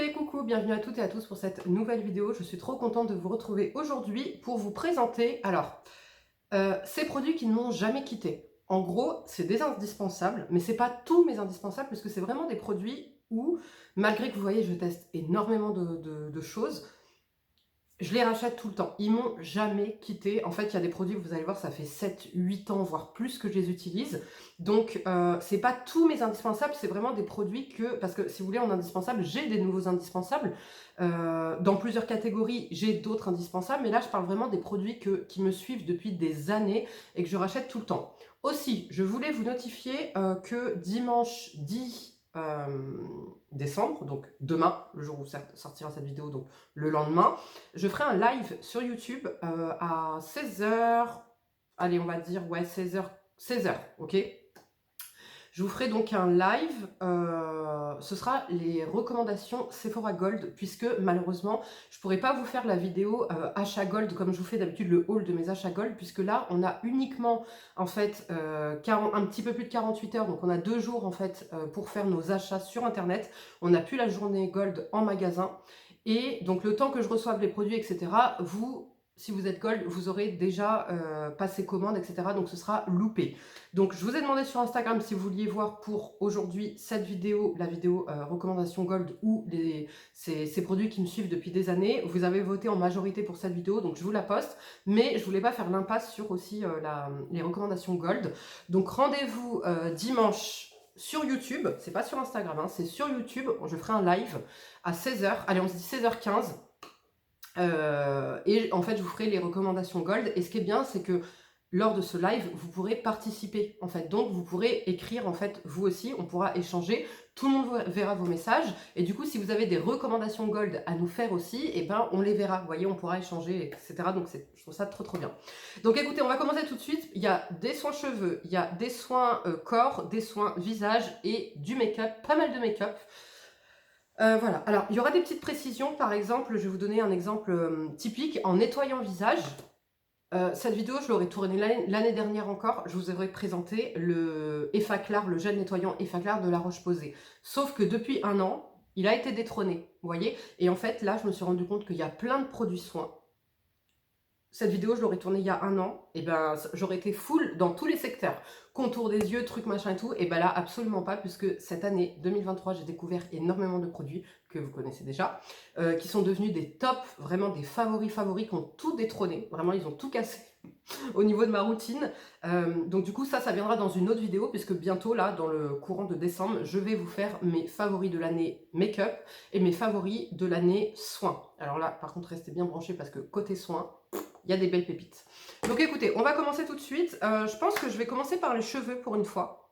Loupé, coucou, bienvenue à toutes et à tous pour cette nouvelle vidéo. Je suis trop contente de vous retrouver aujourd'hui pour vous présenter, ces produits qui ne m'ont jamais quitté. En gros, c'est des indispensables, mais c'est pas tous mes indispensables, parce que c'est vraiment des produits où, malgré que vous voyez, je teste énormément de choses, je les rachète tout le temps. Ils m'ont jamais quitté. En fait, il y a des produits, vous allez voir, ça fait 7, 8 ans, voire plus que je les utilise. Donc, c'est pas tous mes indispensables, c'est vraiment des produits que... Parce que, si vous voulez, en indispensable, j'ai des nouveaux indispensables. Dans plusieurs catégories, j'ai d'autres indispensables. Mais là, je parle vraiment des produits qui me suivent depuis des années et que je rachète tout le temps. Aussi, je voulais vous notifier que dimanche 10 décembre, donc demain, le jour où sortira cette vidéo, donc le lendemain, je ferai un live sur YouTube à 16 h. Allez, on va dire, ouais, 16 h, ok. Je vous ferai donc un live, ce sera les recommandations Sephora Gold, puisque malheureusement, je ne pourrai pas vous faire la vidéo achat Gold comme je vous fais d'habitude le haul de mes achats Gold, puisque là, on a uniquement, en fait, un petit peu plus de 48 heures, donc on a 2 jours, en fait, pour faire nos achats sur Internet. On n'a plus la journée Gold en magasin. Et donc, le temps que je reçoive les produits, etc., si vous êtes Gold, vous aurez déjà passé commande, etc. Donc, ce sera loupé. Donc, je vous ai demandé sur Instagram si vous vouliez voir pour aujourd'hui cette vidéo, la vidéo recommandation Gold ou ces produits qui me suivent depuis des années. Vous avez voté en majorité pour cette vidéo, donc je vous la poste. Mais je voulais pas faire l'impasse sur aussi les recommandations Gold. Donc, rendez-vous dimanche sur YouTube. C'est pas sur Instagram, hein, c'est sur YouTube. Je ferai un live à 16 h. Allez, on se dit 16 h 15. Et en fait, je vous ferai les recommandations Gold. Et ce qui est bien, c'est que lors de ce live, vous pourrez participer, en fait. Donc, vous pourrez écrire, en fait, vous aussi, on pourra échanger. Tout le monde verra vos messages. Et du coup, si vous avez des recommandations Gold à nous faire aussi, eh ben, on les verra. Vous voyez, on pourra échanger, etc. Donc, je trouve ça trop, trop bien. Donc, écoutez, on va commencer tout de suite. Il y a des soins cheveux, il y a des soins corps, des soins visage et du make-up. Pas mal de make-up. Voilà, alors il y aura des petites précisions, par exemple, je vais vous donner un exemple typique en nettoyant visage. Cette vidéo, je l'aurais tournée l'année dernière encore, je vous aurais présenté le Effaclar, le gel nettoyant Effaclar de La Roche-Posay. Sauf que depuis un an, il a été détrôné, vous voyez. Et en fait, là, je me suis rendu compte qu'il y a plein de produits soins. Cette vidéo, je l'aurais tournée il y a un an, et ben j'aurais été full dans tous les secteurs. Contour des yeux, trucs machin et tout, et ben là, absolument pas, puisque cette année 2023, j'ai découvert énormément de produits que vous connaissez déjà, qui sont devenus des tops, vraiment des favoris, qui ont tout détrôné. Vraiment, ils ont tout cassé au niveau de ma routine. Donc du coup, ça viendra dans une autre vidéo, puisque bientôt, là, dans le courant de décembre, je vais vous faire mes favoris de l'année make-up et mes favoris de l'année soins. Alors là, par contre, restez bien branchés, parce que côté soins, il y a des belles pépites. Donc écoutez, on va commencer tout de suite. Je pense que je vais commencer par les cheveux pour une fois.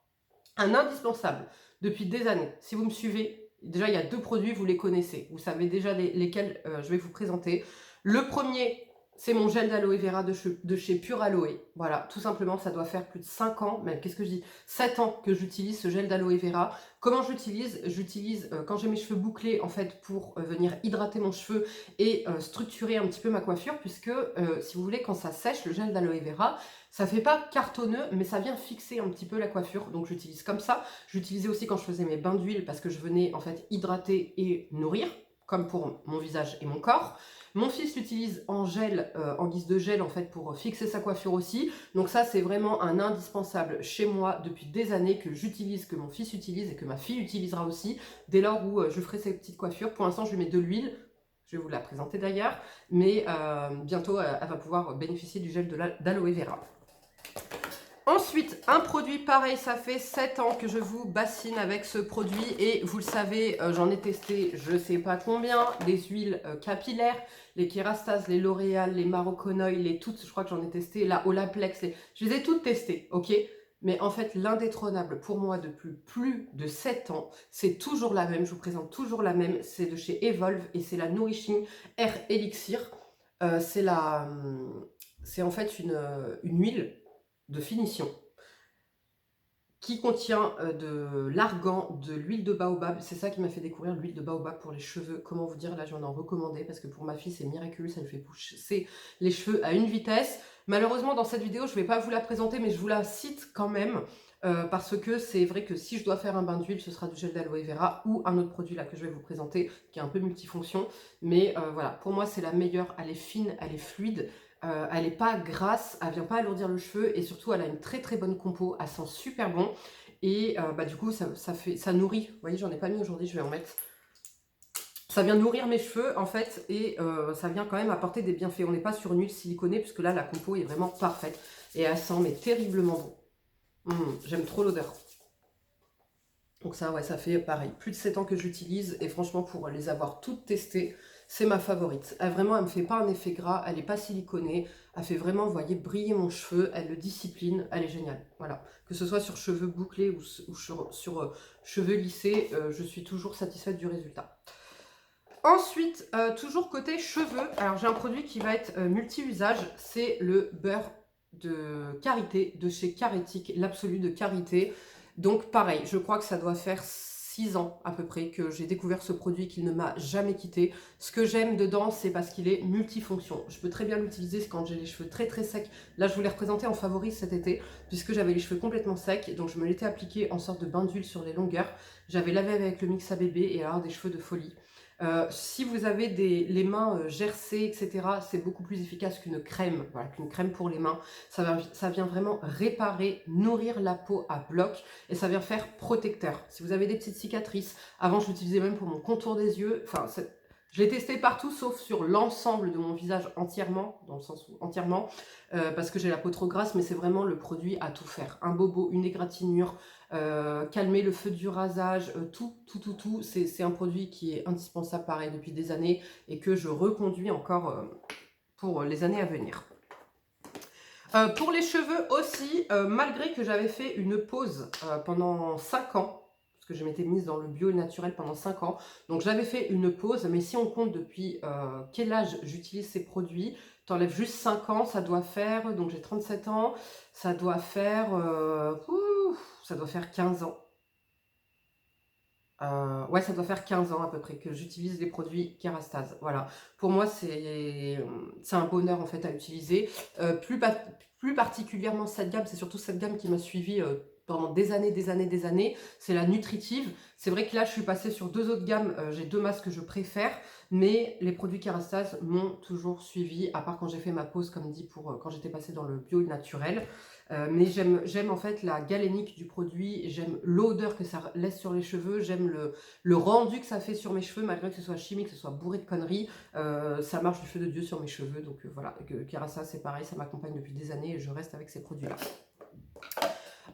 Un indispensable depuis des années. Si vous me suivez, déjà il y a 2 produits, vous les connaissez. Vous savez déjà lesquels je vais vous présenter. Le premier, c'est mon gel d'aloe vera de chez Pure Aloe. Voilà, tout simplement, ça doit faire plus de 5 ans, même qu'est-ce que je dis, 7 ans que j'utilise ce gel d'aloe vera. Comment j'utilise? J'utilise quand j'ai mes cheveux bouclés, en fait, pour venir hydrater mon cheveu et structurer un petit peu ma coiffure, puisque, si vous voulez, quand ça sèche, le gel d'aloe vera, ça fait pas cartonneux, mais ça vient fixer un petit peu la coiffure. Donc j'utilise comme ça. J'utilisais aussi quand je faisais mes bains d'huile, parce que je venais, en fait, hydrater et nourrir, comme pour mon visage et mon corps. Mon fils l'utilise en gel, en guise de gel, en fait, pour fixer sa coiffure aussi. Donc ça, c'est vraiment un indispensable chez moi depuis des années, que j'utilise, que mon fils utilise et que ma fille utilisera aussi, dès lors où je ferai ses petites coiffures. Pour l'instant, je lui mets de l'huile. Je vais vous la présenter d'ailleurs. Mais bientôt, elle va pouvoir bénéficier du gel d'aloe vera. Ensuite, un produit pareil, ça fait 7 ans que je vous bassine avec ce produit et vous le savez, j'en ai testé je ne sais pas combien, des huiles capillaires, les Kerastase, les L'Oréal, les Maroconoil, les toutes, je crois que j'en ai testé, la Olaplex, je les ai toutes testées, ok? Mais en fait, l'indétrônable pour moi depuis plus de 7 ans, c'est toujours la même, je vous présente toujours la même, c'est de chez Evolve et c'est la Nourishing Air Elixir. C'est en fait une huile de finition qui contient de l'argan, de l'huile de baobab. C'est ça qui m'a fait découvrir l'huile de baobab pour les cheveux. Comment vous dire, là j'en ai recommandé parce que pour ma fille c'est miraculeux, ça lui fait pousser les cheveux à une vitesse. Malheureusement dans cette vidéo je ne vais pas vous la présenter, mais je vous la cite quand même. parce que c'est vrai que si je dois faire un bain d'huile, ce sera du gel d'aloe vera ou un autre produit là que je vais vous présenter, qui est un peu multifonction. Mais voilà, pour moi c'est la meilleure, elle est fine, elle est fluide, elle n'est pas grasse, elle vient pas alourdir le cheveu et surtout elle a une très très bonne compo, elle sent super bon. Et bah, du coup ça nourrit, vous voyez j'en ai pas mis aujourd'hui, je vais en mettre. Ça vient nourrir mes cheveux en fait et ça vient quand même apporter des bienfaits. On n'est pas sur une huile siliconée puisque là la compo est vraiment parfaite et elle sent mais terriblement bon. J'aime trop l'odeur. Donc ça, ouais, ça fait pareil, plus de 7 ans que j'utilise et franchement pour les avoir toutes testées, c'est ma favorite. Elle vraiment, elle me fait pas un effet gras, elle n'est pas siliconée, elle fait vraiment, vous voyez, briller mon cheveu, elle le discipline, elle est géniale. Voilà, que ce soit sur cheveux bouclés ou sur cheveux lissés, je suis toujours satisfaite du résultat. Ensuite, toujours côté cheveux, alors j'ai un produit qui va être multi-usage, c'est le beurre de karité de chez Carétique, l'absolu de karité. Donc pareil, je crois que ça doit faire 6 ans à peu près que j'ai découvert ce produit qu'il ne m'a jamais quitté. Ce que j'aime dedans, c'est parce qu'il est multifonction. Je peux très bien l'utiliser quand j'ai les cheveux très très secs. Là, je vous l'ai représenté en favori cet été, puisque j'avais les cheveux complètement secs. Donc je me l'étais appliqué en sorte de bain d'huile sur les longueurs. J'avais lavé avec le mix à bébé et alors des cheveux de folie. Si vous avez les mains gercées, etc., c'est beaucoup plus efficace qu'une crème, voilà, qu'une crème pour les mains. Ça vient vraiment réparer, nourrir la peau à bloc et ça vient faire protecteur. Si vous avez des petites cicatrices, avant je l'utilisais même pour mon contour des yeux, enfin, je l'ai testé partout sauf sur l'ensemble de mon visage entièrement, dans le sens où entièrement, parce que j'ai la peau trop grasse, mais c'est vraiment le produit à tout faire. Un bobo, une égratignure, calmer le feu du rasage, tout. C'est un produit qui est indispensable pareil depuis des années et que je reconduis encore pour les années à venir. Pour les cheveux aussi, malgré que j'avais fait une pause pendant 5 ans, parce que je m'étais mise dans le bio et le naturel pendant 5 ans, donc j'avais fait une pause, mais si on compte depuis quel âge j'utilise ces produits, t'enlèves juste 5 ans, ça doit faire, donc j'ai 37 ans, ça doit faire 15 ans. Ouais, ça doit faire 15 ans à peu près que j'utilise les produits Kerastase. Voilà. Pour moi, c'est un bonheur en fait à utiliser. Plus particulièrement cette gamme, c'est surtout cette gamme qui m'a suivi pendant des années. C'est la nutritive. C'est vrai que là, je suis passée sur 2 autres gammes. J'ai 2 masques que je préfère, mais les produits Kerastase m'ont toujours suivi, à part quand j'ai fait ma pause, comme dit, pour quand j'étais passée dans le bio naturel. Mais j'aime en fait la galénique du produit, j'aime l'odeur que ça laisse sur les cheveux, j'aime le rendu que ça fait sur mes cheveux, malgré que ce soit chimique, que ce soit bourré de conneries, ça marche du feu de Dieu sur mes cheveux, donc voilà, Kerastase c'est pareil, ça m'accompagne depuis des années et je reste avec ces produits-là.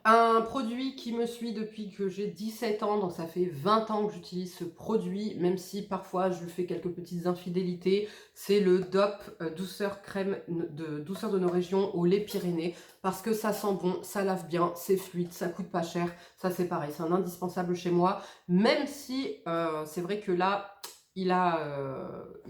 Un produit qui me suit depuis que j'ai 17 ans, donc ça fait 20 ans que j'utilise ce produit, même si parfois je lui fais quelques petites infidélités, c'est le DOP douceur crème de douceur de nos régions au lait Pyrénées, parce que ça sent bon, ça lave bien, c'est fluide, ça coûte pas cher, ça c'est pareil, c'est un indispensable chez moi, même si c'est vrai que là, il a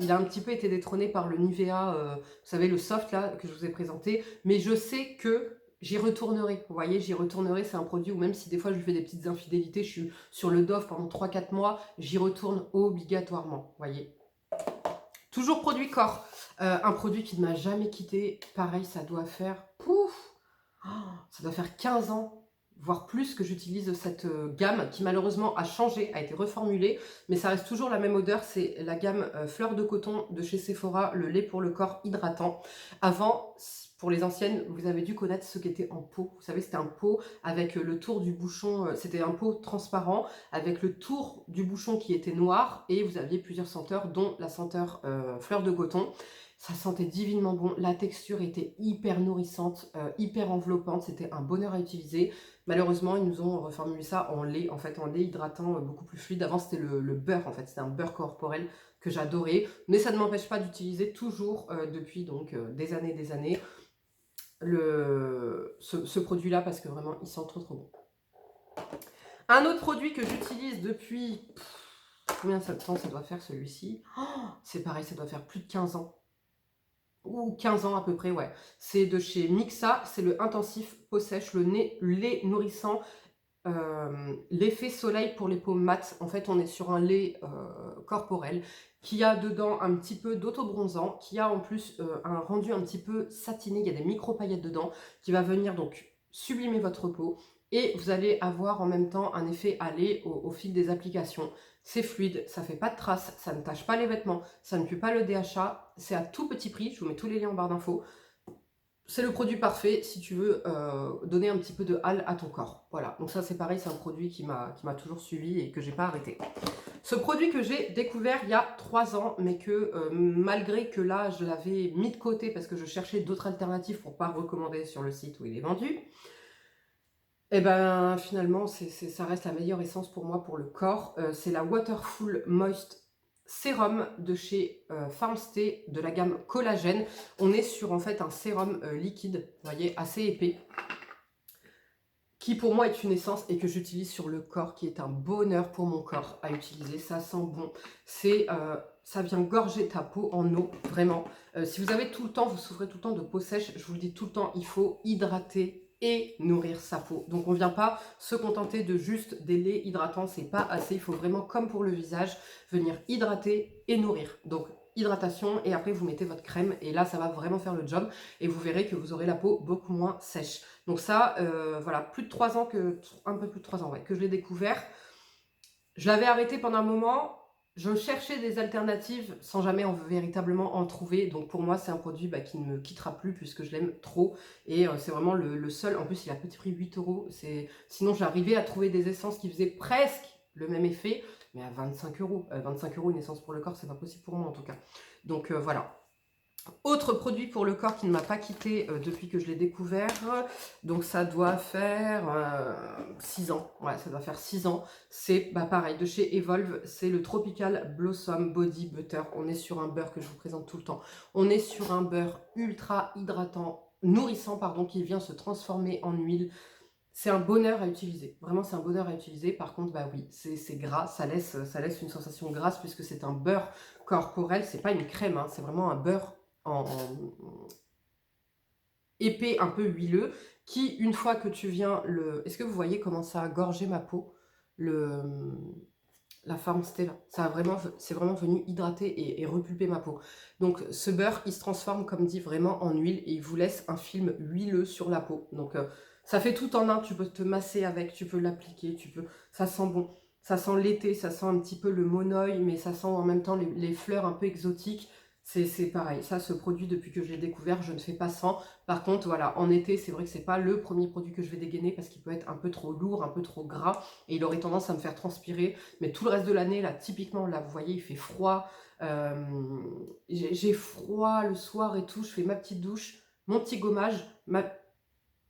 un petit peu été détrôné par le Nivea, vous savez le soft là que je vous ai présenté, mais je sais que j'y retournerai, vous voyez, j'y retournerai, c'est un produit où même si des fois je lui fais des petites infidélités, je suis sur le Dove pendant 3-4 mois, j'y retourne obligatoirement, vous voyez. Toujours produit corps, un produit qui ne m'a jamais quitté, pareil, ça doit faire, ça doit faire 15 ans, voire plus que j'utilise cette gamme qui malheureusement a changé, a été reformulée, mais ça reste toujours la même odeur, c'est la gamme fleur de coton de chez Sephora, le lait pour le corps hydratant. Avant, pour les anciennes, vous avez dû connaître ce qui était en pot. Vous savez, c'était un pot avec le tour du bouchon, c'était un pot transparent avec le tour du bouchon qui était noir et vous aviez plusieurs senteurs, dont la senteur fleur de coton. Ça sentait divinement bon, la texture était hyper nourrissante, hyper enveloppante, c'était un bonheur à utiliser. Malheureusement, ils nous ont reformulé ça en lait, en fait, en lait hydratant beaucoup plus fluide. Avant, c'était le beurre, en fait, c'était un beurre corporel que j'adorais. Mais ça ne m'empêche pas d'utiliser toujours, depuis donc des années, ce produit-là parce que vraiment, il sent trop bon. Un autre produit que j'utilise depuis... combien de temps ça doit faire celui-ci? C'est pareil, ça doit faire plus de 15 ans. Ou 15 ans à peu près, ouais. C'est de chez Mixa, c'est le intensif peau sèche, le lait nourrissant, l'effet soleil pour les peaux mates. En fait, on est sur un lait corporel qui a dedans un petit peu d'autobronzant, qui a en plus un rendu un petit peu satiné, il y a des micro-paillettes dedans, qui va venir donc sublimer votre peau et vous allez avoir en même temps un effet allé au fil des applications. C'est fluide, ça fait pas de traces, ça ne tache pas les vêtements, ça ne pue pas le DHA, c'est à tout petit prix, je vous mets tous les liens en barre d'infos. C'est le produit parfait si tu veux donner un petit peu de hâle à ton corps. Voilà, donc ça c'est pareil, c'est un produit qui m'a toujours suivi et que j'ai pas arrêté. Ce produit que j'ai découvert il y a 3 ans, mais que malgré que là je l'avais mis de côté parce que je cherchais d'autres alternatives pour pas recommander sur le site où il est vendu, et ben finalement ça reste la meilleure essence pour moi pour le corps. C'est la Waterful Moist Sérum de chez Farmstay de la gamme collagène. On est sur en fait un sérum liquide, vous voyez, assez épais, qui pour moi est une essence et que j'utilise sur le corps, qui est un bonheur pour mon corps à utiliser. Ça sent bon, ça vient gorger ta peau en eau, vraiment. Si vous avez tout le temps, vous souffrez tout le temps de peau sèche, je vous le dis tout le temps, il faut hydrater et nourrir sa peau. Donc on ne vient pas se contenter de juste des laits hydratants, c'est pas assez. Il faut vraiment, comme pour le visage, venir hydrater et nourrir. Donc hydratation et après vous mettez votre crème et là ça va vraiment faire le job et vous verrez que vous aurez la peau beaucoup moins sèche. Donc ça, voilà, plus de 3 ans, un peu plus de 3 ans, ouais, que je l'ai découvert. Je l'avais arrêté pendant un moment. Je cherchais des alternatives sans jamais véritablement en trouver. Donc pour moi, c'est un produit qui ne me quittera plus puisque je l'aime trop. Et c'est vraiment le seul. En plus, il a petit prix 8 euros. Sinon, j'arrivais à trouver des essences qui faisaient presque le même effet, mais à 25 euros. 25 euros, une essence pour le corps, c'est pas possible pour moi en tout cas. Donc voilà. Autre produit pour le corps qui ne m'a pas quitté depuis que je l'ai découvert, donc ça doit faire 6 ans, ouais, ça doit faire 6 ans, c'est pareil, de chez Evolve, c'est le Tropical Blossom Body Butter. On est sur un beurre que je vous présente tout le temps, on est sur un beurre ultra hydratant, nourrissant pardon, qui vient se transformer en huile. C'est un bonheur à utiliser, vraiment c'est un bonheur à utiliser. Par contre, oui, c'est gras, ça laisse une sensation grasse puisque c'est un beurre corporel, c'est pas une crème, hein, c'est vraiment un beurre en épais, un peu huileux, qui une fois que tu viens Est-ce que vous voyez comment ça a gorgé ma peau, la Farmstay là, c'est vraiment venu hydrater et repulper ma peau. Donc ce beurre, il se transforme comme dit vraiment en huile et il vous laisse un film huileux sur la peau. Donc ça fait tout en un, tu peux te masser avec, tu peux l'appliquer, ça sent bon. Ça sent l'été, ça sent un petit peu le monoeil, mais ça sent en même temps les fleurs un peu exotiques. C'est pareil, ça, ce produit, depuis que je l'ai découvert, je ne fais pas sans. Par contre, voilà, en été, c'est vrai que c'est pas le premier produit que je vais dégainer parce qu'il peut être un peu trop lourd, un peu trop gras, et il aurait tendance à me faire transpirer. Mais tout le reste de l'année, là, typiquement, là, vous voyez, il fait froid. J'ai froid le soir et tout, je fais ma petite douche, mon petit gommage,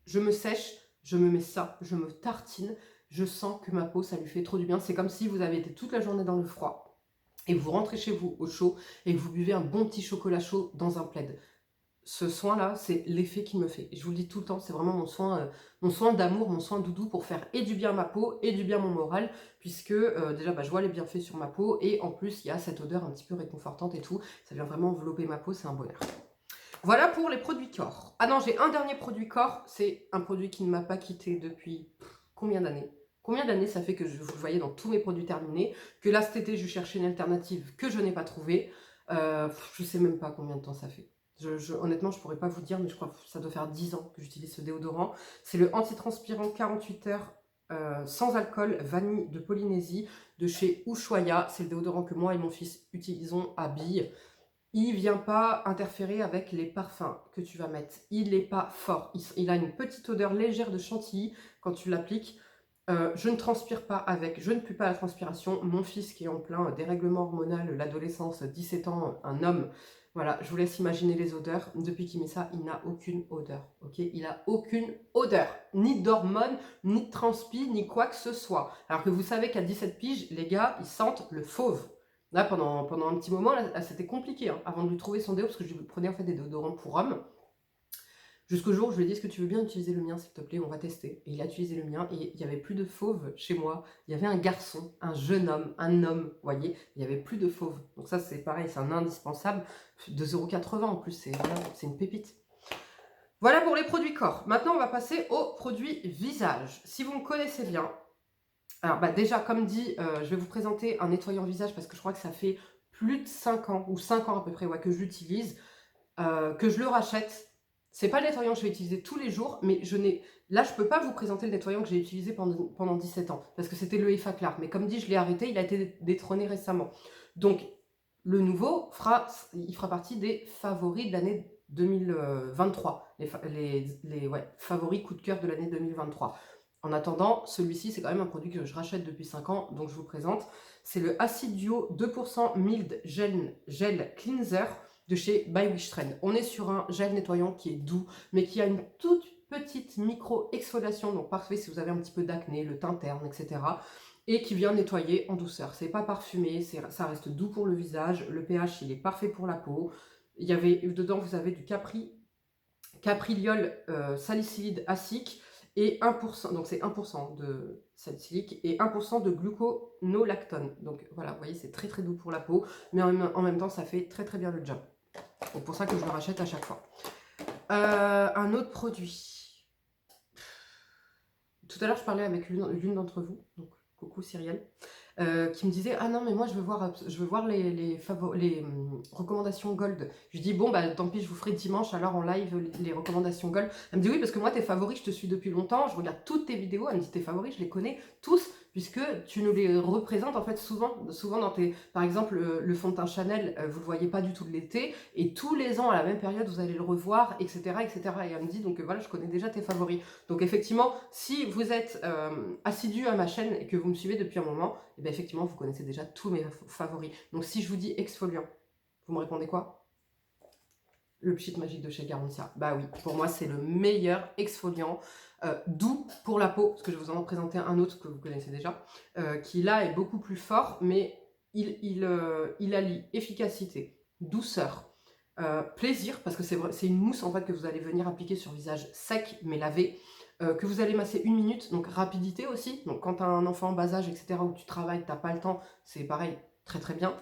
je me sèche, je me mets ça, je me tartine, je sens que ma peau, ça lui fait trop du bien. C'est comme si vous avez été toute la journée dans le froid et vous rentrez chez vous au chaud et que vous buvez un bon petit chocolat chaud dans un plaid. Ce soin-là, c'est l'effet qu'il me fait. Et je vous le dis tout le temps, c'est vraiment mon soin d'amour, mon soin doudou pour faire et du bien à ma peau et du bien à mon moral, puisque déjà, je vois les bienfaits sur ma peau et en plus, il y a cette odeur un petit peu réconfortante et tout. Ça vient vraiment envelopper ma peau, c'est un bonheur. Voilà pour les produits corps. Ah non, j'ai un dernier produit corps, c'est un produit qui ne m'a pas quitté depuis combien d'années? Combien d'années ça fait que vous le voyez dans tous mes produits terminés, que là cet été je cherchais une alternative que je n'ai pas trouvée. Je sais même pas combien de temps ça fait. Honnêtement, je pourrais pas vous dire, mais je crois que ça doit faire 10 ans que j'utilise ce déodorant. C'est le antitranspirant 48 heures sans alcool vanille de Polynésie de chez Ushuaïa. C'est le déodorant que moi et mon fils utilisons à billes. Il ne vient pas interférer avec les parfums que tu vas mettre. Il n'est pas fort. Il a une petite odeur légère de chantilly quand tu l'appliques. Je ne transpire pas avec, je ne pue pas la transpiration. Mon fils qui est en plein dérèglement hormonal, l'adolescence, 17 ans, un homme. Voilà, je vous laisse imaginer les odeurs. Depuis qu'il met ça, il n'a aucune odeur. Ok, il n'a aucune odeur. Ni d'hormones, ni de transpi, ni quoi que ce soit. Alors que vous savez qu'à 17 piges, les gars, ils sentent le fauve. Là, pendant un petit moment, là, c'était compliqué hein, avant de lui trouver son déo, parce que je lui prenais en fait des déodorants pour hommes. Jusqu'au jour où je lui ai dit, est-ce que tu veux bien utiliser le mien, s'il te plaît, on va tester. Et il a utilisé le mien, et il n'y avait plus de fauve chez moi. Il y avait un garçon, un jeune homme, un homme, vous voyez, il n'y avait plus de fauve. Donc ça, c'est pareil, c'est un indispensable. 2,80 € en plus, c'est une pépite. Voilà pour les produits corps. Maintenant, on va passer aux produits visage. Si vous me connaissez bien, alors déjà, comme dit, je vais vous présenter un nettoyant visage parce que je crois que ça fait plus de 5 ans, ou 5 ans à peu près, ouais, que je l'utilise, que je le rachète. C'est pas le nettoyant que je vais utiliser tous les jours, mais là, je peux pas vous présenter le nettoyant que j'ai utilisé pendant 17 ans, parce que c'était le Effa Clar. Mais comme dit, je l'ai arrêté, il a été détrôné récemment. Donc, le nouveau il fera partie des favoris de l'année 2023. Ouais, favoris coup de cœur de l'année 2023. En attendant, celui-ci, c'est quand même un produit que je rachète depuis 5 ans, donc je vous présente. C'est le Acid Duo 2% Mild Gel Cleanser de chez By Wish Trend. On est sur un gel nettoyant qui est doux, mais qui a une toute petite micro-exfoliation, donc parfait si vous avez un petit peu d'acné, le teint terne, etc. Et qui vient nettoyer en douceur. C'est pas parfumé, ça reste doux pour le visage, le pH il est parfait pour la peau. Dedans vous avez du capriol salicylide acide et 1%, donc c'est 1% de salicylique et 1% de gluconolactone. Donc voilà, vous voyez, c'est très très doux pour la peau, mais en même temps, ça fait très très bien le job. C'est pour ça que je le rachète à chaque fois. Un autre produit. Tout à l'heure, je parlais avec l'une d'entre vous, donc coucou Cyrielle, qui me disait « Ah non, mais moi, je veux voir les recommandations Gold. » Je lui dis « Bon, bah tant pis, je vous ferai dimanche alors en live les recommandations Gold. » Elle me dit « Oui, parce que moi, tes favoris, je te suis depuis longtemps, je regarde toutes tes vidéos. » Elle me dit « Tes favoris, je les connais tous, puisque tu nous les représentes en fait souvent dans tes... Par exemple, le fond de teint Chanel, vous le voyez pas du tout de l'été, et tous les ans, à la même période, vous allez le revoir, etc. etc. » Et elle me dit « Donc voilà, je connais déjà tes favoris. » Donc effectivement, si vous êtes assidu à ma chaîne et que vous me suivez depuis un moment, et bien effectivement, vous connaissez déjà tous mes favoris. Donc si je vous dis exfoliant, vous me répondez quoi? Le Pchit Magique de chez Garantia. Bah oui, pour moi, c'est le meilleur exfoliant doux pour la peau, parce que je vais vous en présenter un autre que vous connaissez déjà, qui là est beaucoup plus fort, mais il allie efficacité, douceur, plaisir, parce que c'est une mousse en fait que vous allez venir appliquer sur le visage sec, mais lavé, que vous allez masser 1 minute, donc rapidité aussi. Donc quand tu as un enfant en bas âge, etc., où tu travailles, tu n'as pas le temps, c'est pareil, très très bien.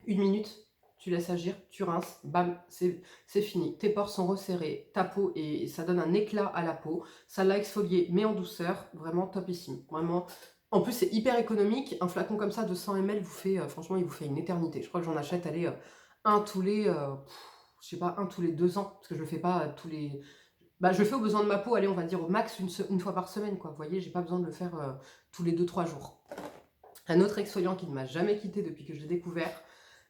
1 minute, tu laisses agir, tu rinces, bam, c'est fini. Tes pores sont resserrés, ta peau, et ça donne un éclat à la peau. Ça l'a exfolié, mais en douceur, vraiment topissime. Vraiment. En plus, c'est hyper économique. Un flacon comme ça de 100 ml, franchement, il vous fait une éternité. Je crois que j'en achète, allez, un tous les, je sais pas, un tous les 2 ans, parce que je le fais pas tous les... Bah, je le fais aux besoins de ma peau, allez, on va dire au max une fois par semaine, quoi. Vous voyez, j'ai pas besoin de le faire tous les 2-3 jours. Un autre exfoliant qui ne m'a jamais quitté depuis que je l'ai découvert,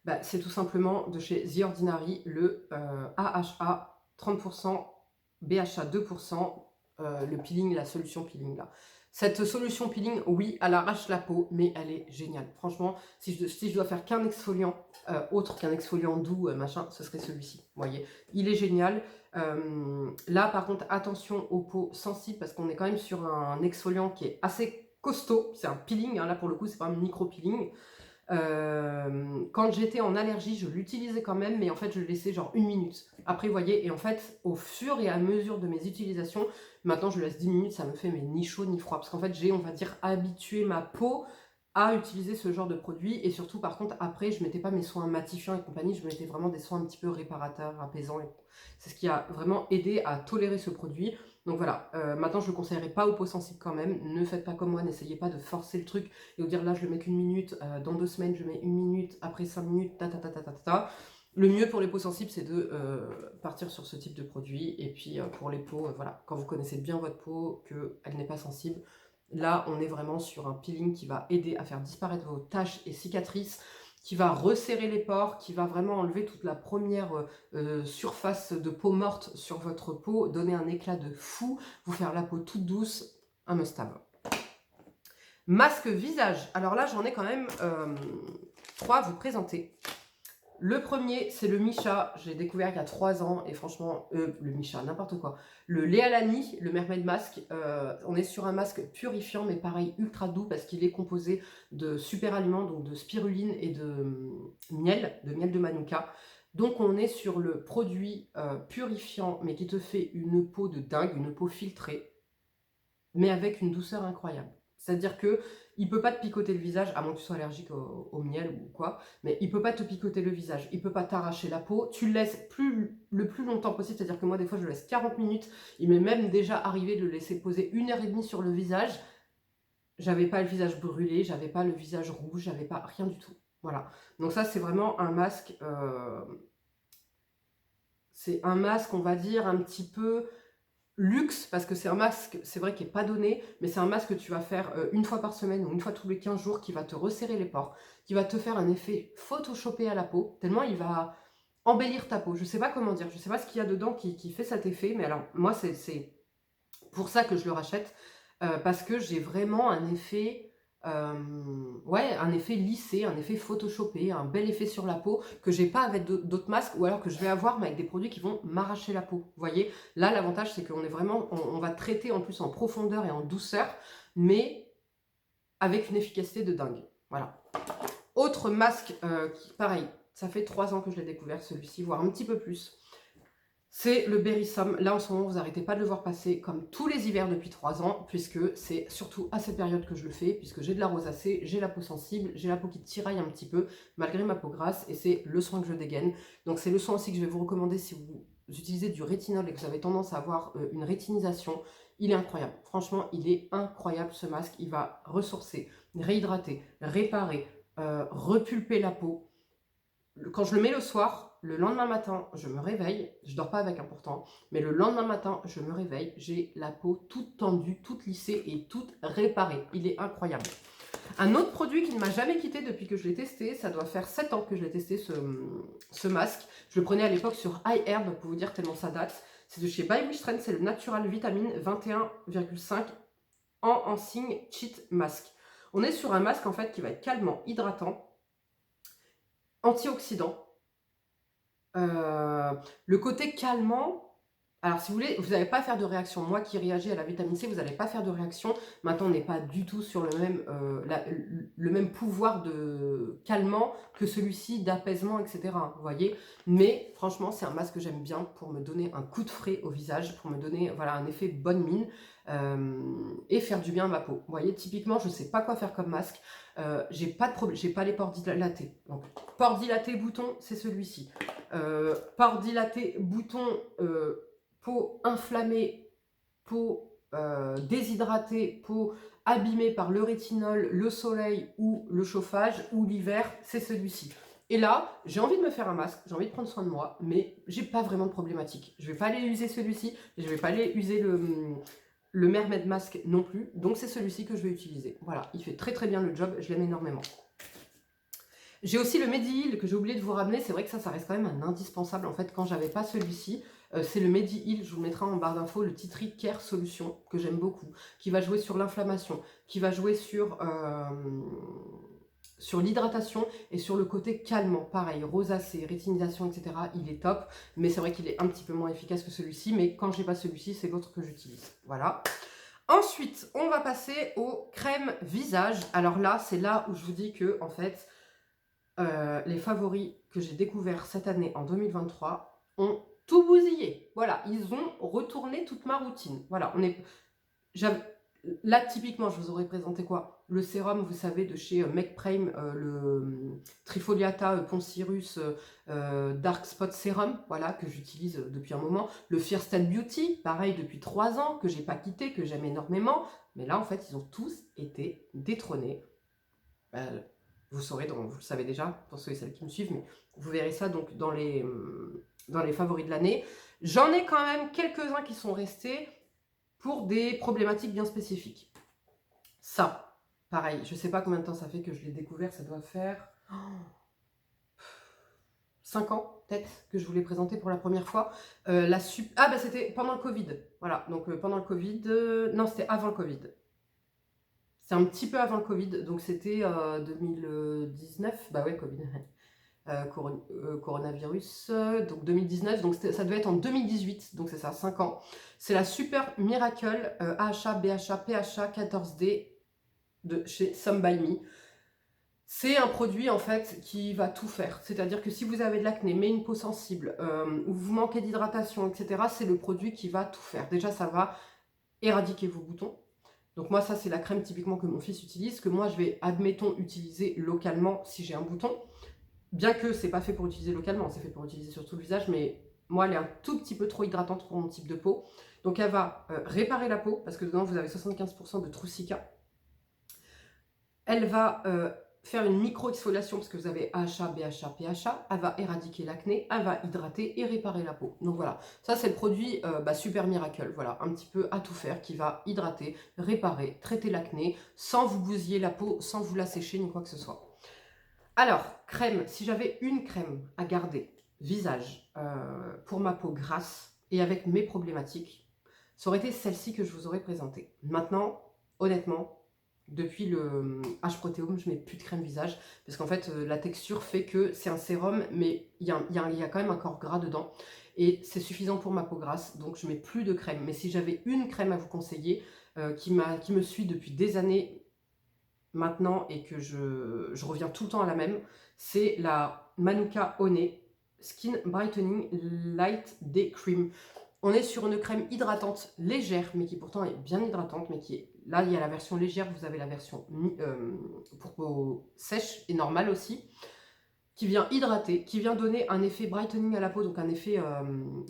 bah, c'est tout simplement de chez The Ordinary, le AHA 30%, BHA 2%, le peeling, la solution peeling là. Cette solution peeling, oui, elle arrache la peau, mais elle est géniale. Franchement, si je dois faire qu'un exfoliant, autre qu'un exfoliant doux, machin, ce serait celui-ci. Vous voyez, il est génial. Là, par contre, attention aux peaux sensibles, parce qu'on est quand même sur un exfoliant qui est assez costaud. C'est un peeling, hein, là pour le coup, c'est pas un micro-peeling. Quand j'étais en allergie, je l'utilisais quand même, mais en fait, je le laissais genre 1 minute. Après, vous voyez, et en fait, au fur et à mesure de mes utilisations, maintenant, je laisse 10 minutes, ça me fait mais ni chaud ni froid. Parce qu'en fait, j'ai, on va dire, habitué ma peau à utiliser ce genre de produit. Et surtout, par contre, après, je mettais pas mes soins matifiants et compagnie, je mettais vraiment des soins un petit peu réparateurs, apaisants. C'est ce qui a vraiment aidé à tolérer ce produit. Donc voilà, maintenant je ne le conseillerais pas aux peaux sensibles quand même. Ne faites pas comme moi, n'essayez pas de forcer le truc et vous dire là je le mets qu'1 minute, dans 2 semaines je mets 1 minute, après 5 minutes, Le mieux pour les peaux sensibles, c'est de partir sur ce type de produit. Et puis pour les peaux, voilà, quand vous connaissez bien votre peau, qu'elle n'est pas sensible, là on est vraiment sur un peeling qui va aider à faire disparaître vos taches et cicatrices, qui va resserrer les pores, qui va vraiment enlever toute la première surface de peau morte sur votre peau, donner un éclat de fou, vous faire la peau toute douce, un must-have. Masque visage, alors là j'en ai quand même 3 à vous présenter. Le premier, c'est le Missha, j'ai découvert il y a 3 ans, et franchement, le Missha, n'importe quoi. Le Lealani, le Mermaid Mask, on est sur un masque purifiant, mais pareil, ultra doux, parce qu'il est composé de super aliments, donc de spiruline et de miel de manuka. Donc on est sur le produit purifiant, mais qui te fait une peau de dingue, une peau filtrée, mais avec une douceur incroyable. C'est-à-dire que il peut pas te picoter le visage, à moins que tu sois allergique au miel ou quoi, mais il peut pas te picoter le visage, il peut pas t'arracher la peau, tu le laisses le plus longtemps possible, c'est-à-dire que moi des fois je le laisse 40 minutes, il m'est même déjà arrivé de le laisser poser 1h30 sur le visage, j'avais pas le visage brûlé, j'avais pas le visage rouge, j'avais pas rien du tout, voilà. Donc ça c'est vraiment un masque, c'est un masque, on va dire, un petit peu luxe, parce que c'est un masque, c'est vrai, qui n'est pas donné, mais c'est un masque que tu vas faire une fois par semaine ou une fois tous les 15 jours, qui va te resserrer les pores, qui va te faire un effet photoshopé à la peau, tellement il va embellir ta peau. Je sais pas comment dire, je sais pas ce qu'il y a dedans qui fait cet effet, mais alors moi c'est pour ça que je le rachète, parce que j'ai vraiment un effet, ouais, un effet lissé, un effet photoshopé, un bel effet sur la peau que j'ai pas avec d'autres masques, ou alors que je vais avoir mais avec des produits qui vont m'arracher la peau. Vous voyez, là l'avantage c'est qu'on est vraiment, on va traiter en plus en profondeur et en douceur, mais avec une efficacité de dingue. Voilà. Autre masque, qui, pareil, ça fait 3 ans que je l'ai découvert celui-ci, voire un petit peu plus. C'est le Berry Somme. Là en ce moment, vous n'arrêtez pas de le voir passer comme tous les hivers depuis 3 ans, puisque c'est surtout à cette période que je le fais, puisque j'ai de la rosacée, j'ai la peau sensible, j'ai la peau qui tiraille un petit peu, malgré ma peau grasse, et c'est le soin que je dégaine. Donc c'est le soin aussi que je vais vous recommander si vous utilisez du rétinol et que vous avez tendance à avoir une rétinisation. Il est incroyable. Franchement, il est incroyable ce masque. Il va ressourcer, réhydrater, réparer, repulper la peau. Quand je le mets le soir, le lendemain matin, je me réveille, je dors pas avec pourtant, mais le lendemain matin, je me réveille, j'ai la peau toute tendue, toute lissée et toute réparée. Il est incroyable. Un autre produit qui ne m'a jamais quitté depuis que je l'ai testé, ça doit faire 7 ans que je l'ai testé ce masque. Je le prenais à l'époque sur iHair, donc pour vous dire tellement ça date. C'est de chez By Witch Trend, c'est le Natural Vitamine 21,5 en signe Cheat Mask. On est sur un masque en fait qui va être calmant, hydratant, antioxydant. Le côté calmant, alors si vous voulez, vous n'allez pas faire de réaction. Moi qui réagis à la vitamine C, vous n'allez pas faire de réaction. Maintenant, on n'est pas du tout sur le même pouvoir de calmant que celui-ci d'apaisement, etc. Vous voyez. Mais franchement, c'est un masque que j'aime bien pour me donner un coup de frais au visage, pour me donner voilà, un effet bonne mine et faire du bien à ma peau. Vous voyez, typiquement, je ne sais pas quoi faire comme masque. J'ai pas de problème, j'ai pas les pores dilatés. Donc, pores dilatés, boutons, c'est celui-ci. Pores dilatés, boutons, peau inflammée, peau déshydratée, peau abîmée par le rétinol, le soleil ou le chauffage ou l'hiver, c'est celui-ci. Et là, j'ai envie de me faire un masque, j'ai envie de prendre soin de moi, mais j'ai pas vraiment de problématique. Je vais pas aller user celui-ci, je vais pas aller user le Mermaid Mask non plus, donc c'est celui-ci que je vais utiliser. Voilà, il fait très très bien le job, je l'aime énormément. J'ai aussi le Medi-Heal que j'ai oublié de vous ramener. C'est vrai que ça reste quand même un indispensable. En fait, quand j'avais pas celui-ci, c'est le Medi-Heal. Je vous mettrai en barre d'infos le Tea Tree Care Solution que j'aime beaucoup, qui va jouer sur l'inflammation, qui va jouer sur l'hydratation et sur le côté calmant. Pareil, rosacée, rétinisation, etc. Il est top, mais c'est vrai qu'il est un petit peu moins efficace que celui-ci. Mais quand j'ai pas celui-ci, c'est l'autre que j'utilise. Voilà. Ensuite, on va passer aux crèmes visage. Alors là, c'est là où je vous dis que, en fait, les favoris que j'ai découverts cette année en 2023 ont tout bousillé. Voilà, ils ont retourné toute ma routine. Voilà, là, typiquement, je vous aurais présenté quoi? Le sérum, vous savez, de chez Make Prime, le Trifoliata Poncirus Dark Spot Serum, voilà, que j'utilise depuis un moment. Le Fierstead Beauty, pareil, depuis 3 ans, que j'ai pas quitté, que j'aime énormément. Mais là, en fait, ils ont tous été détrônés. Vous saurez, vous le savez déjà, pour ceux et celles qui me suivent, mais vous verrez ça donc dans les favoris de l'année. J'en ai quand même quelques-uns qui sont restés pour des problématiques bien spécifiques. Ça, pareil, je ne sais pas combien de temps ça fait que je l'ai découvert, ça doit faire 5 ans peut-être que je vous l'ai présenté pour la première fois. C'était pendant le Covid, voilà, donc pendant le Covid, non c'était avant le Covid. C'est un petit peu avant le Covid, donc c'était 2019, bah ouais, Covid, coronavirus, donc 2019, donc ça devait être en 2018, donc c'est ça, 5 ans. C'est la Super Miracle AHA, BHA, PHA 14D de chez Some By Me. C'est un produit en fait qui va tout faire, c'est-à-dire que si vous avez de l'acné, mais une peau sensible, ou vous manquez d'hydratation, etc., c'est le produit qui va tout faire. Déjà, ça va éradiquer vos boutons. Donc moi, ça, c'est la crème typiquement que mon fils utilise, que moi, je vais, admettons, utiliser localement si j'ai un bouton. Bien que c'est pas fait pour utiliser localement, c'est fait pour utiliser sur tout le visage, mais moi, elle est un tout petit peu trop hydratante pour mon type de peau. Donc elle va réparer la peau, parce que dedans, vous avez 75% de troussica. Elle va faire une micro-exfoliation parce que vous avez AHA, BHA, PHA, elle va éradiquer l'acné, elle va hydrater et réparer la peau. Donc voilà, ça c'est le produit Super Miracle, voilà, un petit peu à tout faire, qui va hydrater, réparer, traiter l'acné, sans vous bousiller la peau, sans vous la sécher ni quoi que ce soit. Alors, crème, si j'avais une crème à garder, visage, pour ma peau grasse et avec mes problématiques, ça aurait été celle-ci que je vous aurais présentée. Maintenant, honnêtement, depuis le H-Proteum, je mets plus de crème visage parce qu'en fait, la texture fait que c'est un sérum, mais il y a quand même un corps gras dedans et c'est suffisant pour ma peau grasse, donc je mets plus de crème. Mais si j'avais une crème à vous conseiller, qui me suit depuis des années maintenant et que je reviens tout le temps à la même, c'est la Manuka Honey Skin Brightening Light Day Cream. On est sur une crème hydratante légère, mais qui pourtant est bien hydratante, mais qui est... Là, il y a la version légère, vous avez la version pour peau sèche et normale aussi, qui vient hydrater, qui vient donner un effet brightening à la peau, donc un effet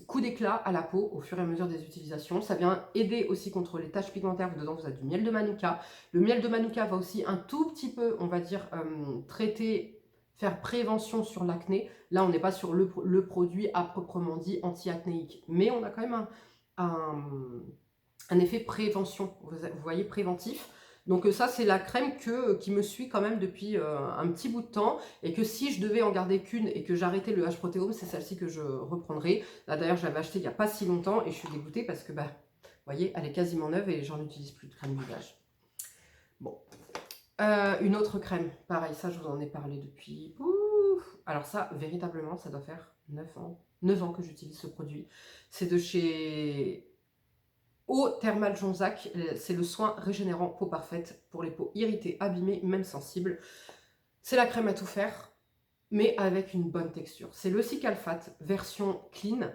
coup d'éclat à la peau au fur et à mesure des utilisations. Ça vient aider aussi contre les taches pigmentaires, dedans vous avez du miel de Manuka. Le miel de Manuka va aussi un tout petit peu, on va dire, traiter, faire prévention sur l'acné. Là, on n'est pas sur le produit à proprement dit anti-acnéique, mais on a quand même un effet prévention, vous voyez, préventif. Donc ça, c'est la crème qui me suit quand même depuis un petit bout de temps, et que si je devais en garder qu'une et que j'arrêtais le H-Proteum, c'est celle-ci que je reprendrai. Là d'ailleurs, je l'avais achetée il n'y a pas si longtemps et je suis dégoûtée parce que, bah, vous voyez, elle est quasiment neuve et j'en utilise plus de crème visage. Bon. Une autre crème, pareil, ça je vous en ai parlé depuis... Ouf. Alors ça, véritablement, ça doit faire 9 ans que j'utilise ce produit. C'est de chez... Eau Thermal Jonzac, c'est le soin régénérant peau parfaite pour les peaux irritées, abîmées, même sensibles. C'est la crème à tout faire, mais avec une bonne texture. C'est le Cicalfate version clean,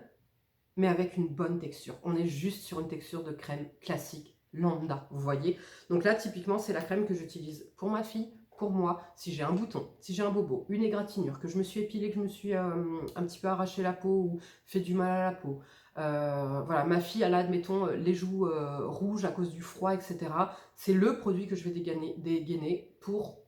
mais avec une bonne texture. On est juste sur une texture de crème classique, lambda, vous voyez. Donc là, typiquement, c'est la crème que j'utilise pour ma fille, pour moi, si j'ai un bouton, si j'ai un bobo, une égratignure, que je me suis épilée, que je me suis un petit peu arraché la peau ou fait du mal à la peau. Voilà, ma fille, elle a, admettons, les joues rouges à cause du froid, etc. C'est le produit que je vais dégainer pour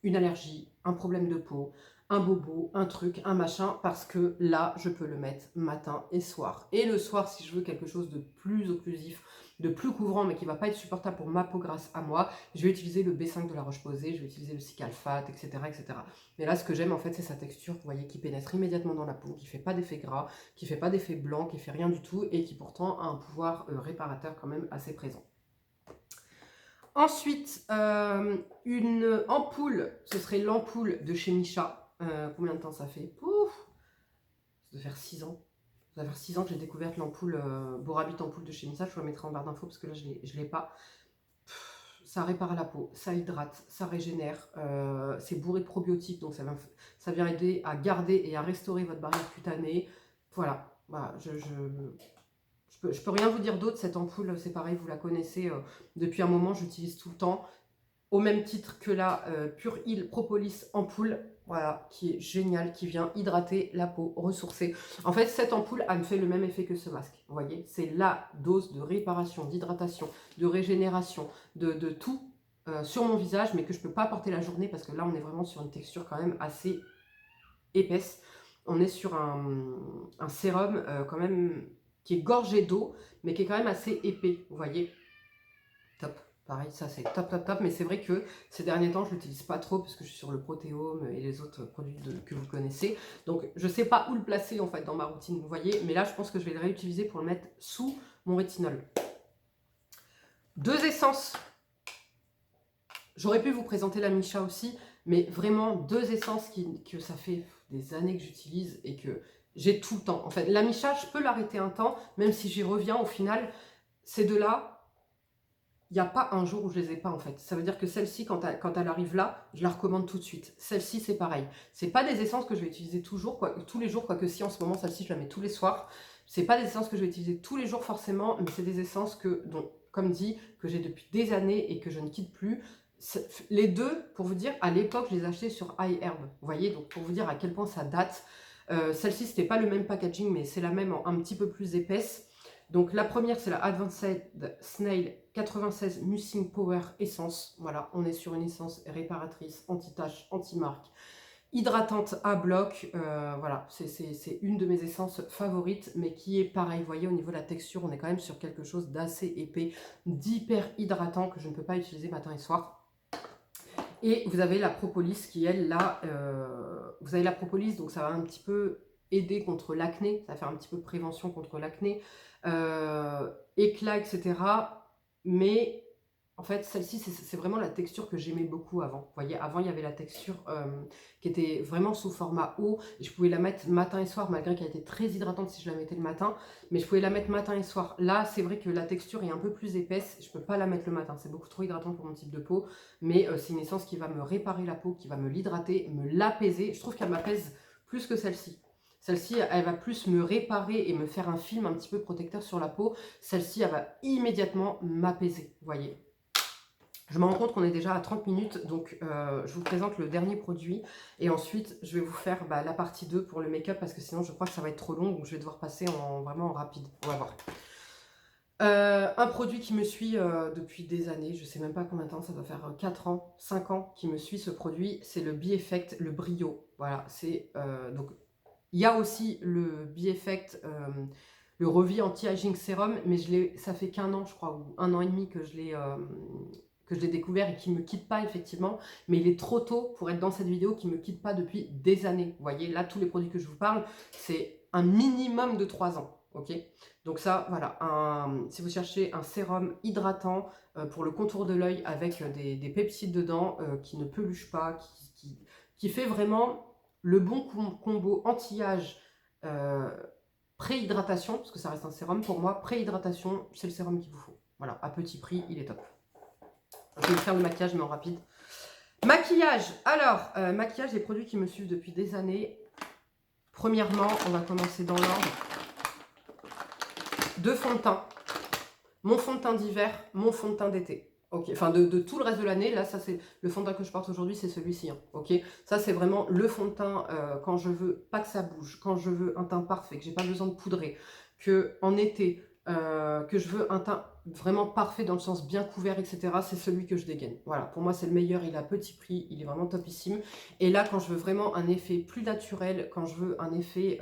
une allergie, un problème de peau, un bobo, un truc, un machin, parce que là, je peux le mettre matin et soir. Et le soir, si je veux quelque chose de plus occlusif, de plus couvrant, mais qui ne va pas être supportable pour ma peau grasse à moi, je vais utiliser le B5 de la Roche-Posay, je vais utiliser le Cicalfate, etc., etc. Mais là, ce que j'aime, en fait, c'est sa texture, vous voyez, qui pénètre immédiatement dans la peau, qui ne fait pas d'effet gras, qui ne fait pas d'effet blanc, qui ne fait rien du tout, et qui pourtant a un pouvoir réparateur quand même assez présent. Ensuite, une ampoule, ce serait l'ampoule de chez Missha. Combien de temps ça fait? Pouf, ça doit faire 6 ans. Ça doit faire 6 ans que j'ai découvert l'ampoule Borabit ampoule de chez Missha. Je vous la mettrai en barre d'infos parce que là, je ne l'ai pas. Ça répare la peau, ça hydrate, ça régénère. C'est bourré de probiotiques, donc ça vient aider à garder et à restaurer votre barrière cutanée. Voilà, voilà je peux rien vous dire d'autre. Cette ampoule, c'est pareil, vous la connaissez depuis un moment, j'utilise tout le temps. Au même titre que la Pure Heal Propolis ampoule, voilà, qui est géniale, qui vient hydrater la peau, ressourcer. En fait, cette ampoule, elle me fait le même effet que ce masque. Vous voyez, c'est la dose de réparation, d'hydratation, de régénération, de tout sur mon visage, mais que je ne peux pas porter la journée parce que là, on est vraiment sur une texture quand même assez épaisse. On est sur un sérum quand même qui est gorgé d'eau, mais qui est quand même assez épais, vous voyez. Top. Pareil, ça c'est top, top, top. Mais c'est vrai que ces derniers temps, je ne l'utilise pas trop parce que je suis sur le Protéome et les autres produits que vous connaissez. Donc, je ne sais pas où le placer en fait dans ma routine, vous voyez. Mais là, je pense que je vais le réutiliser pour le mettre sous mon rétinol. 2 essences. J'aurais pu vous présenter la Missha aussi, mais vraiment 2 essences que ça fait des années que j'utilise et que j'ai tout le temps. En fait, la Missha, je peux l'arrêter un temps, même si j'y reviens au final. Ces deux-là, il n'y a pas un jour où je les ai pas en fait. Ça veut dire que celle-ci, quand elle arrive là, je la recommande tout de suite. Celle-ci, c'est pareil. C'est pas des essences que je vais utiliser toujours, tous les jours, quoique si en ce moment, celle-ci, je la mets tous les soirs. C'est pas des essences que je vais utiliser tous les jours forcément, mais c'est des essences comme dit, que j'ai depuis des années et que je ne quitte plus. Les deux, pour vous dire, à l'époque, je les achetais sur iHerb. Vous voyez, donc pour vous dire à quel point ça date. Celle-ci, c'était pas le même packaging, mais c'est la même en un petit peu plus épaisse. Donc la première, c'est la Advanced Snail 96 Mucin Power Essence. Voilà, on est sur une essence réparatrice, anti-tache, anti-marque, hydratante à bloc. Voilà, c'est une de mes essences favorites, mais qui est pareil, vous voyez, au niveau de la texture, on est quand même sur quelque chose d'assez épais, d'hyper hydratant, que je ne peux pas utiliser matin et soir. Et vous avez la propolis qui, elle, là, vous avez la propolis, donc ça va un petit peu aider contre l'acné, ça va faire un petit peu de prévention contre l'acné, éclat, etc. Mais en fait, celle-ci, c'est vraiment la texture que j'aimais beaucoup avant. Vous voyez, avant, il y avait la texture qui était vraiment sous format eau. Et je pouvais la mettre matin et soir, malgré qu'elle était très hydratante si je la mettais le matin. Mais je pouvais la mettre matin et soir. Là, c'est vrai que la texture est un peu plus épaisse. Je ne peux pas la mettre le matin. C'est beaucoup trop hydratant pour mon type de peau. Mais c'est une essence qui va me réparer la peau, qui va me l'hydrater, me l'apaiser. Je trouve qu'elle m'apaise plus que celle-ci. Celle-ci, elle va plus me réparer et me faire un film un petit peu protecteur sur la peau. Celle-ci, elle va immédiatement m'apaiser, vous voyez. Je me rends compte qu'on est déjà à 30 minutes, donc je vous présente le dernier produit. Et ensuite, je vais vous faire la partie 2 pour le make-up, parce que sinon, je crois que ça va être trop long, donc je vais devoir passer vraiment en rapide. On va voir. Un produit qui me suit depuis des années, je ne sais même pas combien de temps, ça doit faire 4 ans, 5 ans qui me suit ce produit, c'est le B-Effect, le Brio. Voilà, c'est donc il y a aussi le B-Effect, le Revie Anti-Aging Sérum, mais ça fait qu'1 an, je crois, ou 1 an et demi que je l'ai découvert et qui ne me quitte pas effectivement, mais il est trop tôt pour être dans cette vidéo, qui ne me quitte pas depuis des années. Vous voyez, là, tous les produits que je vous parle, c'est un minimum de 3 ans. Ok, donc ça, voilà, si vous cherchez un sérum hydratant pour le contour de l'œil avec des peptides dedans, qui ne peluche pas, qui fait vraiment le bon combo anti-âge, pré-hydratation, parce que ça reste un sérum pour moi, pré-hydratation, c'est le sérum qu'il vous faut. Voilà, à petit prix, il est top. Je vais faire le maquillage, mais en rapide. Maquillage, alors, maquillage, les produits qui me suivent depuis des années. Premièrement, on va commencer dans l'ordre. 2 fonds de teint. Mon fond de teint d'hiver, mon fond de teint d'été. Ok, enfin de tout le reste de l'année, là, ça c'est le fond de teint que je porte aujourd'hui, c'est celui-ci. Hein, ok, ça c'est vraiment le fond de teint quand je veux pas que ça bouge, quand je veux un teint parfait, que j'ai pas besoin de poudrer, que en été, que je veux un teint vraiment parfait dans le sens bien couvert, etc. C'est celui que je dégaine. Voilà, pour moi c'est le meilleur, il est à petit prix, il est vraiment topissime. Et là, quand je veux vraiment un effet plus naturel, quand je veux un effet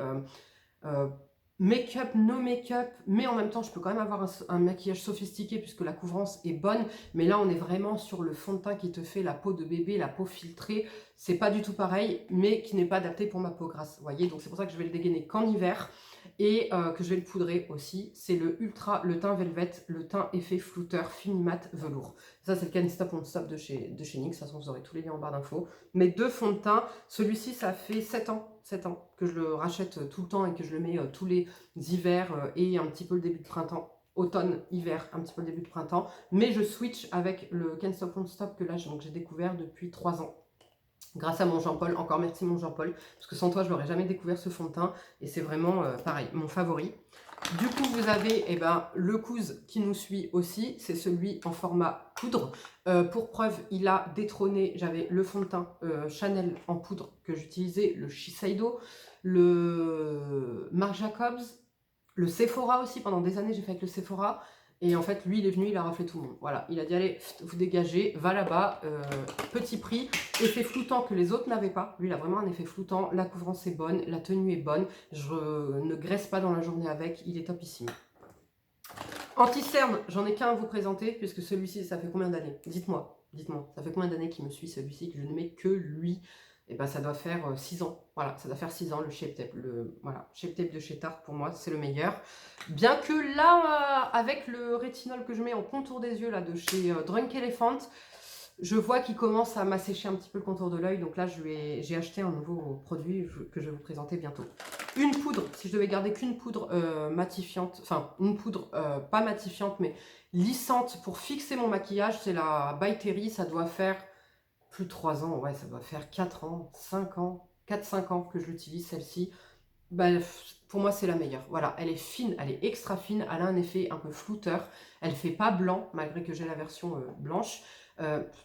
make-up, no make-up, mais en même temps je peux quand même avoir un maquillage sophistiqué puisque la couvrance est bonne, mais là on est vraiment sur le fond de teint qui te fait la peau de bébé, la peau filtrée, c'est pas du tout pareil, mais qui n'est pas adapté pour ma peau grasse, vous voyez, donc c'est pour ça que je vais le dégainer qu'en hiver, et que je vais le poudrer aussi, c'est le teint Velvet, le teint effet flouteur Finimat velours. Ça c'est le Can't Stop Won't Stop de chez NYX, de toute façon vous aurez tous les liens en barre d'infos. Mes 2 fonds de teint, celui-ci ça fait 7 ans que je le rachète tout le temps et que je le mets tous les hivers et un petit peu le début de printemps, automne, hiver, un petit peu le début de printemps, mais je switch avec le Can't Stop Won't Stop que là j'ai découvert depuis 3 ans. Grâce à mon Jean-Paul, encore merci mon Jean-Paul, parce que sans toi je n'aurais jamais découvert ce fond de teint et c'est vraiment pareil, mon favori. Du coup vous avez le Kouz qui nous suit aussi, c'est celui en format poudre. Pour preuve, il a détrôné, j'avais le fond de teint Chanel en poudre que j'utilisais, le Shiseido, le Marc Jacobs, le Sephora aussi, pendant des années j'ai fait avec le Sephora. Et en fait, lui, il est venu, il a raflé tout le monde. Voilà, il a dit, allez, vous dégagez, va là-bas, petit prix, effet floutant que les autres n'avaient pas. Lui, il a vraiment un effet floutant, la couvrance est bonne, la tenue est bonne, je ne graisse pas dans la journée avec, il est topissime. Anti-cerne, j'en ai qu'un à vous présenter, puisque celui-ci, ça fait combien d'années? Dites-moi, ça fait combien d'années qu'il me suit celui-ci, que je ne mets que lui? Et ben ça doit faire 6 ans. Voilà, ça doit faire 6 ans le Shape Tape. Voilà, Shape Tape de chez Tarte, pour moi, c'est le meilleur. Bien que là, avec le rétinol que je mets en contour des yeux là de chez Drunk Elephant, je vois qu'il commence à m'assécher un petit peu le contour de l'œil. Donc là, j'ai acheté un nouveau produit que je vais vous présenter bientôt. Une poudre, si je devais garder qu'une poudre matifiante, enfin une poudre pas matifiante, mais lissante pour fixer mon maquillage, c'est la By Terry. Ça doit faire plus de 3 ans, ouais, ça doit faire 4 ans, 5 ans, 4-5 ans que je l'utilise celle-ci. Pour moi, c'est la meilleure. Voilà, elle est fine, elle est extra fine, elle a un effet un peu flouteur. Elle fait pas blanc, malgré que j'ai la version blanche.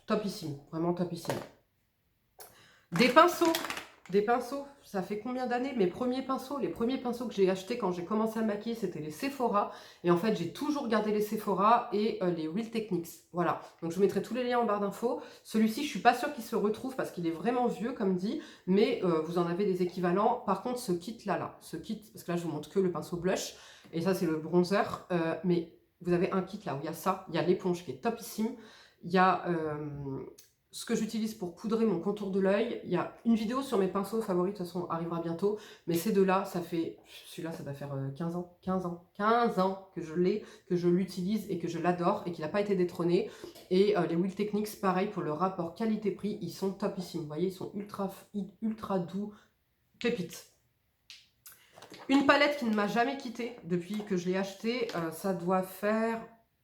Topissime, vraiment topissime. Des pinceaux. Des pinceaux, ça fait combien d'années? Mes premiers pinceaux, les premiers pinceaux que j'ai achetés quand j'ai commencé à maquiller, c'était les Sephora. Et en fait, j'ai toujours gardé les Sephora et les Real Techniques. Voilà, donc je vous mettrai tous les liens en barre d'infos. Celui-ci, je suis pas sûre qu'il se retrouve parce qu'il est vraiment vieux, comme dit, mais vous en avez des équivalents. Par contre, ce kit-là, ce kit, parce que là, je vous montre que le pinceau blush, et ça, c'est le bronzer, mais vous avez un kit là où il y a ça, il y a l'éponge qui est topissime, il y a ce que j'utilise pour poudrer mon contour de l'œil. Il y a une vidéo sur mes pinceaux favoris, de toute façon, arrivera bientôt. Mais ces deux-là, ça fait... Celui-là, ça doit faire 15 ans. 15 ans que je l'ai, que je l'utilise et que je l'adore et qu'il n'a pas été détrôné. Et les Real Techniques, pareil, pour le rapport qualité-prix, ils sont topissimes. Vous voyez, ils sont ultra doux. Pépites. Une palette qui ne m'a jamais quittée depuis que je l'ai achetée, ça doit faire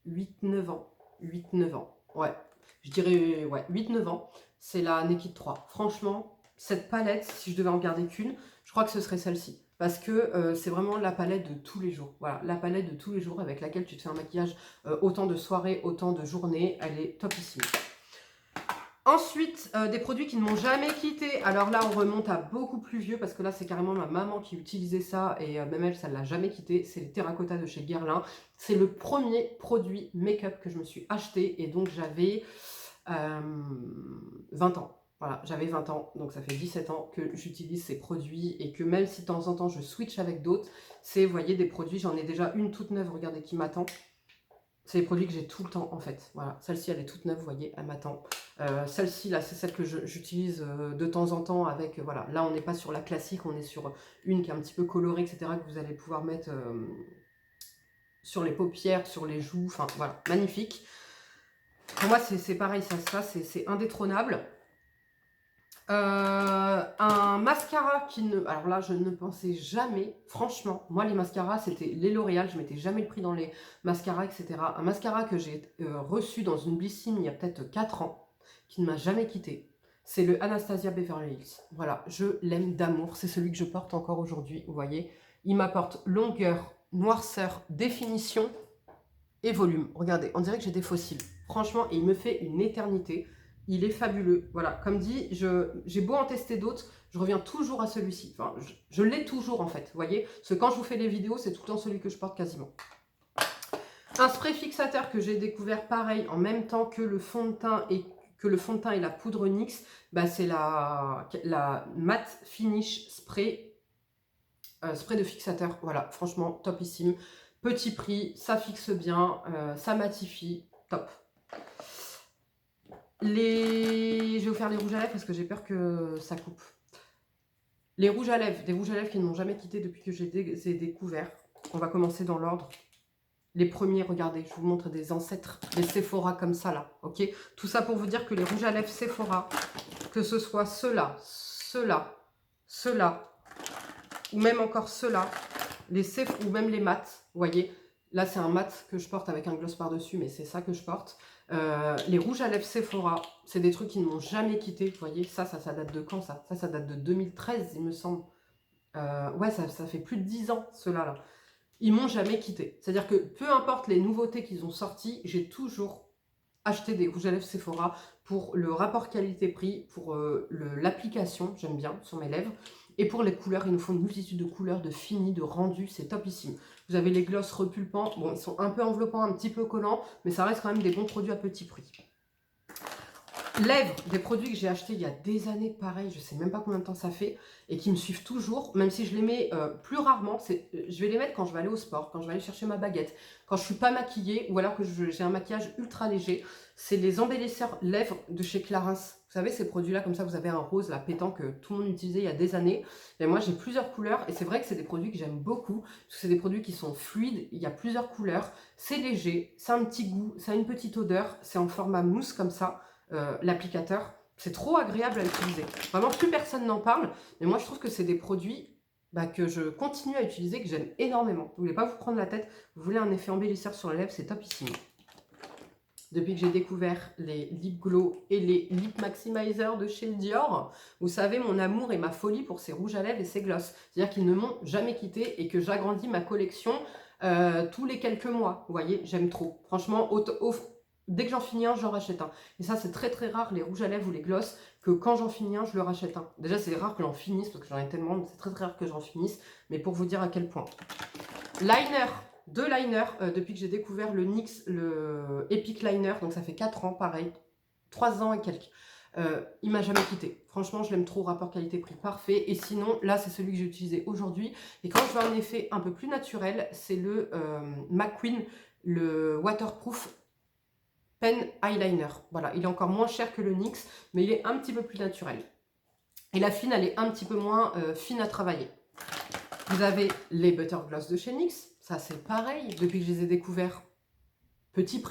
8-9 ans. 8-9 ans, ouais. Je dirais, ouais, 8-9 ans. C'est la Naked 3. Franchement, cette palette, si je devais en garder qu'une, je crois que ce serait celle-ci. Parce que c'est vraiment la palette de tous les jours. Voilà, la palette de tous les jours avec laquelle tu te fais un maquillage autant de soirées, autant de journées. Elle est topissime. Ensuite, des produits qui ne m'ont jamais quitté. Alors là, on remonte à beaucoup plus vieux parce que là, c'est carrément ma maman qui utilisait ça et même elle, ça ne l'a jamais quitté. C'est les Terracotta de chez Guerlain. C'est le premier produit make-up que je me suis acheté et donc j'avais 20 ans. Voilà, j'avais 20 ans, donc ça fait 17 ans que j'utilise ces produits et que même si de temps en temps je switch avec d'autres, c'est, vous voyez, des produits, j'en ai déjà une toute neuve, regardez qui m'attend. C'est les produits que j'ai tout le temps en fait. Voilà, celle-ci elle est toute neuve, vous voyez, elle m'attend. Celle-ci là, c'est celle que j'utilise de temps en temps avec, voilà, là on n'est pas sur la classique, on est sur une qui est un petit peu colorée, etc. que vous allez pouvoir mettre sur les paupières, sur les joues, enfin voilà, magnifique. Pour moi c'est pareil, ça c'est indétrônable. Un mascara qui ne... Alors là, je ne pensais jamais, franchement, moi les mascaras, c'était les L'Oréal, je mettais jamais le prix dans les mascaras, etc. Un mascara que j'ai reçu dans une Blissim il y a peut-être 4 ans, qui ne m'a jamais quitté, c'est le Anastasia Beverly Hills. Voilà, je l'aime d'amour, c'est celui que je porte encore aujourd'hui, vous voyez. Il m'apporte longueur, noirceur, définition et volume. Regardez, on dirait que j'ai des fossiles. Franchement, et il me fait une éternité. Il est fabuleux. Voilà, comme dit, j'ai beau en tester d'autres, je reviens toujours à celui-ci. Enfin, je l'ai toujours en fait, vous voyez. Parce que quand je vous fais les vidéos, c'est tout le temps celui que je porte quasiment. Un spray fixateur que j'ai découvert pareil en même temps que le fond de teint et la poudre NYX, bah, c'est la Matte Finish Spray, spray de fixateur. Voilà, franchement, topissime. Petit prix, ça fixe bien, ça matifie, top. Je vais vous faire les rouges à lèvres parce que j'ai peur que ça coupe. Les rouges à lèvres, des rouges à lèvres qui ne m'ont jamais quitté depuis que j'ai découvert. On va commencer dans l'ordre. Les premiers, regardez, je vous montre des ancêtres, des Sephora comme ça là, ok. Tout ça pour vous dire que les rouges à lèvres Sephora, que ce soit ceux-là, ceux-là, ceux-là, ou même encore ceux-là, ou même les mats, vous voyez. Là, c'est un mat que je porte avec un gloss par-dessus, mais c'est ça que je porte. Les rouges à lèvres Sephora, c'est des trucs qui ne m'ont jamais quitté. Vous voyez, ça date de quand ça date de 2013, il me semble. Ouais, ça fait plus de 10 ans, ceux-là. Là. Ils m'ont jamais quitté. C'est-à-dire que peu importe les nouveautés qu'ils ont sorties, j'ai toujours acheté des rouges à lèvres Sephora pour le rapport qualité-prix, pour l'application, j'aime bien, sur mes lèvres. Et pour les couleurs, ils nous font une multitude de couleurs, de finis, de rendus, c'est topissime. Vous avez les glosses repulpants, bon, ils sont un peu enveloppants, un petit peu collants, mais ça reste quand même des bons produits à petit prix. Lèvres, des produits que j'ai achetés il y a des années, pareil, je sais même pas combien de temps ça fait, et qui me suivent toujours, même si je les mets plus rarement, je vais les mettre quand je vais aller au sport, quand je vais aller chercher ma baguette, quand je suis pas maquillée, ou alors que j'ai un maquillage ultra léger. C'est les embellisseurs lèvres de chez Clarins. Vous savez, ces produits-là, comme ça, vous avez un rose, là, pétant, que tout le monde utilisait il y a des années. Et moi, j'ai plusieurs couleurs, et c'est vrai que c'est des produits que j'aime beaucoup, parce que c'est des produits qui sont fluides, il y a plusieurs couleurs, c'est léger, ça a un petit goût, ça a une petite odeur, c'est en format mousse comme ça. L'applicateur, c'est trop agréable à utiliser. Vraiment, plus personne n'en parle, mais moi je trouve que c'est des produits que je continue à utiliser, que j'aime énormément. Vous voulez pas vous prendre la tête, vous voulez un effet embellisseur sur les lèvres, c'est topissime. Depuis que j'ai découvert les Lip Glow et les Lip Maximizer de chez Dior, vous savez mon amour et ma folie pour ces rouges à lèvres et ces glosses. C'est-à-dire qu'ils ne m'ont jamais quitté et que j'agrandis ma collection tous les quelques mois. Vous voyez, j'aime trop. Franchement, dès que j'en finis un, j'en rachète un. Et ça, c'est très très rare, les rouges à lèvres ou les gloss, que quand j'en finis un, je le rachète un. Déjà, c'est rare que j'en finisse, parce que j'en ai tellement, mais c'est très très rare que j'en finisse. Mais pour vous dire à quel point. Liner, deux liners, depuis que j'ai découvert le NYX, le Epic Liner, donc ça fait 4 ans, pareil, 3 ans et quelques. Il m'a jamais quitté. Franchement, je l'aime trop, rapport qualité-prix parfait. Et sinon, là, c'est celui que j'ai utilisé aujourd'hui. Et quand je veux un effet un peu plus naturel, c'est le McQueen, le Waterproof Pen Eyeliner. Voilà, il est encore moins cher que le NYX, mais il est un petit peu plus naturel. Et la fine, elle est un petit peu moins fine à travailler. Vous avez les Butter Gloss de chez NYX. Ça, c'est pareil. Depuis que je les ai découverts, petit prix.